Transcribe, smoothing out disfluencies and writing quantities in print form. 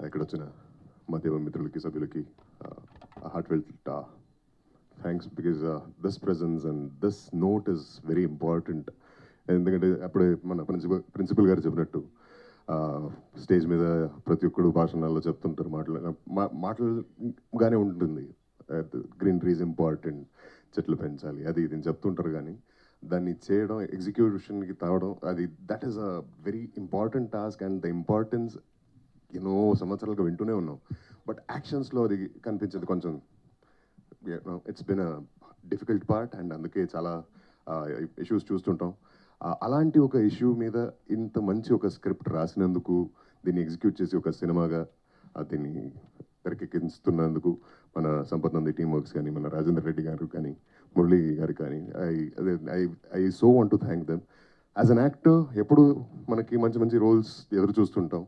ఇక్కడ వచ్చిన మాధ్యమ మిత్రులకి సభ్యులకి heartfelt thanks because this presence and this note is very important. ఎందుకంటే అప్పుడే మన ప్రిన్సిపల్ గారు చెప్పినట్టు స్టేజ్ మీద ప్రతి ఒక్కడు భాషణాల్లో చెప్తుంటారు, మాటలుగానే ఉంటుంది. గ్రీనరీ ఈజ్ ఇంపార్టెంట్, చెట్లు పెంచాలి, అది ఇది చెప్తుంటారు. కానీ దాన్ని చేయడం, ఎగ్జిక్యూషన్కి తావడం, అది that is a very important task. And the importance ఎన్నో సంవత్సరాలుగా వింటూనే ఉన్నాం, బట్ యాక్షన్స్లో అది కనిపించేది కొంచెం. It's been a difficult part. And అందుకే చాలా ఇష్యూస్ చూస్తుంటాం. అలాంటి ఒక ఇష్యూ మీద ఇంత మంచి ఒక స్క్రిప్ట్ రాసినందుకు, దీన్ని ఎగ్జిక్యూట్ చేసి ఒక సినిమాగా దీన్ని తెరకెక్కిస్తున్నందుకు మన సంపత్ నంది టీమ్ వర్క్స్ కానీ, మన రాజేందర్ రెడ్డి గారు కానీ, మురళి గారు కానీ, I so want to thank them. As an actor ఎప్పుడు మనకి మంచి మంచి రోల్స్ ఎదురు చూస్తుంటాం.